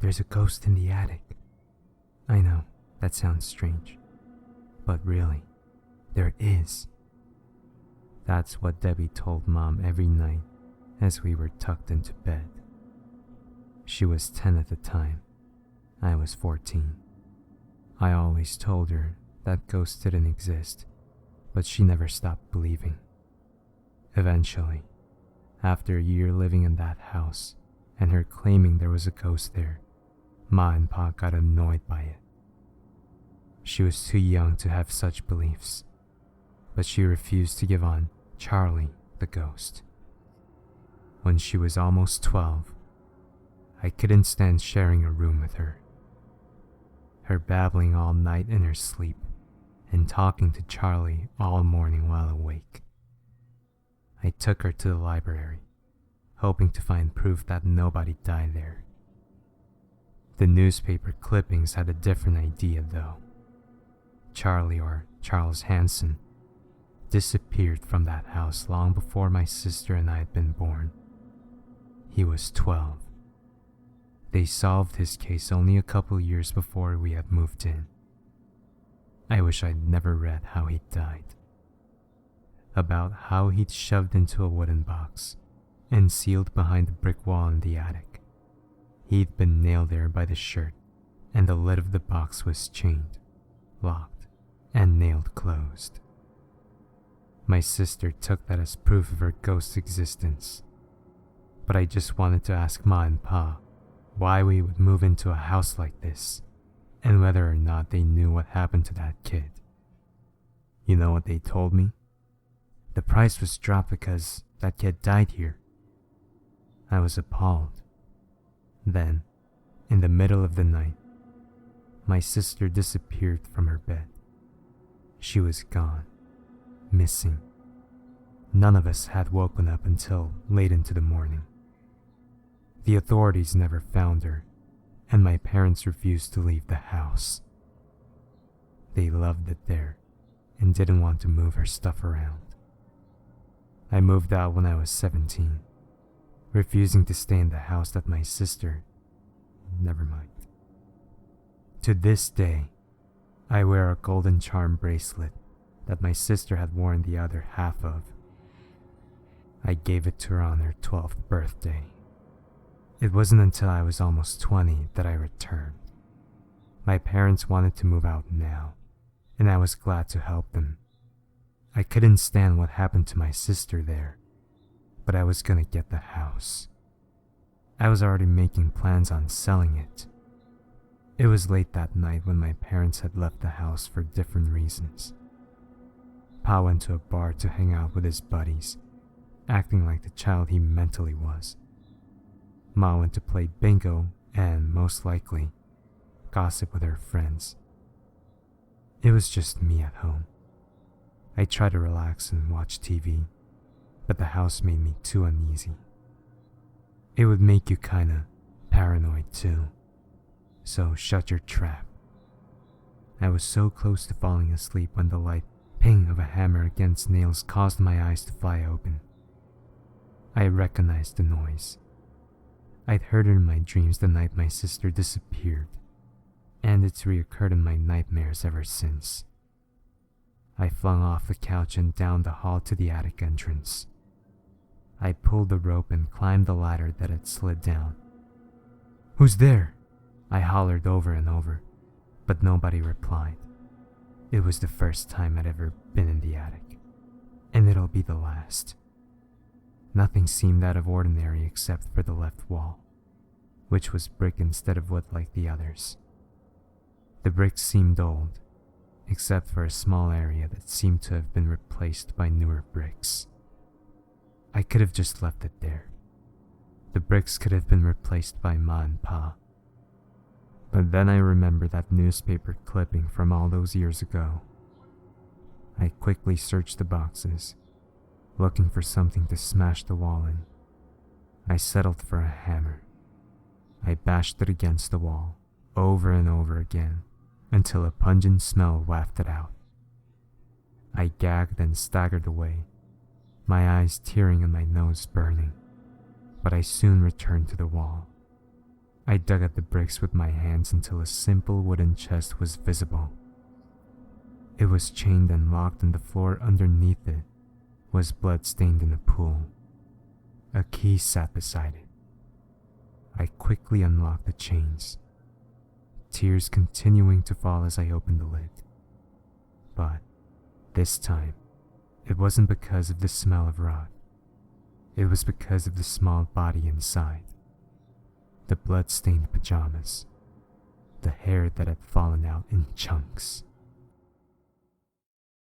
There's a ghost in the attic. I know, that sounds strange. But really, there is. That's what Debbie told Mom every night as we were tucked into bed. She was 10 at the time. I was 14. I always told her that ghosts didn't exist, but she never stopped believing. Eventually, after a year living in that house and her claiming there was a ghost there, Ma and Pa got annoyed by it. She was too young to have such beliefs, but she refused to give on Charlie the ghost. When she was almost 12, I couldn't stand sharing a room with her. Her babbling all night in her sleep and talking to Charlie all morning while awake. I took her to the library, hoping to find proof that nobody died there. The newspaper clippings had a different idea though. Charlie, or Charles Hanson, disappeared from that house long before my sister and I had been born. He was 12. They solved his case only a couple years before we had moved in. I wish I'd never read how he died. About how he'd shoved into a wooden box and sealed behind the brick wall in the attic. He'd been nailed there by the shirt, and the lid of the box was chained, locked, and nailed closed. My sister took that as proof of her ghost's existence, but I just wanted to ask Ma and Pa why we would move into a house like this, and whether or not they knew what happened to that kid. You know what they told me? The price was dropped because that kid died here. I was appalled. Then, in the middle of the night, my sister disappeared from her bed. She was gone, missing. None of us had woken up until late into the morning. The authorities never found her, and my parents refused to leave the house. They loved it there and didn't want to move her stuff around. I moved out when I was 17, refusing to stay in the house that my sister... Never mind. To this day, I wear a golden charm bracelet that my sister had worn the other half of. I gave it to her on her 12th birthday. It wasn't until I was almost 20 that I returned. My parents wanted to move out now, and I was glad to help them. I couldn't stand what happened to my sister there, but I was gonna get the house. I was already making plans on selling it. It was late that night when my parents had left the house for different reasons. Pa went to a bar to hang out with his buddies, acting like the child he mentally was. Ma went to play bingo and, most likely, gossip with her friends. It was just me at home. I tried to relax and watch TV, but the house made me too uneasy. It would make you kinda paranoid too, so shut your trap. I was so close to falling asleep when the light ping of a hammer against nails caused my eyes to fly open. I recognized the noise. I'd heard it in my dreams the night my sister disappeared, and it's reoccurred in my nightmares ever since. I flung off the couch and down the hall to the attic entrance. I pulled the rope and climbed the ladder that had slid down. "Who's there?" I hollered over and over, but nobody replied. It was the first time I'd ever been in the attic, and it'll be the last. Nothing seemed out of ordinary except for the left wall, which was brick instead of wood like the others. The bricks seemed old, except for a small area that seemed to have been replaced by newer bricks. I could have just left it there. The bricks could have been replaced by Ma and Pa. But then I remembered that newspaper clipping from all those years ago. I quickly searched the boxes, looking for something to smash the wall in. I settled for a hammer. I bashed it against the wall, over and over again, until a pungent smell wafted out. I gagged and staggered away, my eyes tearing and my nose burning, but I soon returned to the wall. I dug at the bricks with my hands until a simple wooden chest was visible. It was chained and locked, and the floor underneath it was blood-stained in a pool. A key sat beside it. I quickly unlocked the chains, tears continuing to fall as I opened the lid. But this time, it wasn't because of the smell of rot. It was because of the small body inside. The blood-stained pajamas. The hair that had fallen out in chunks.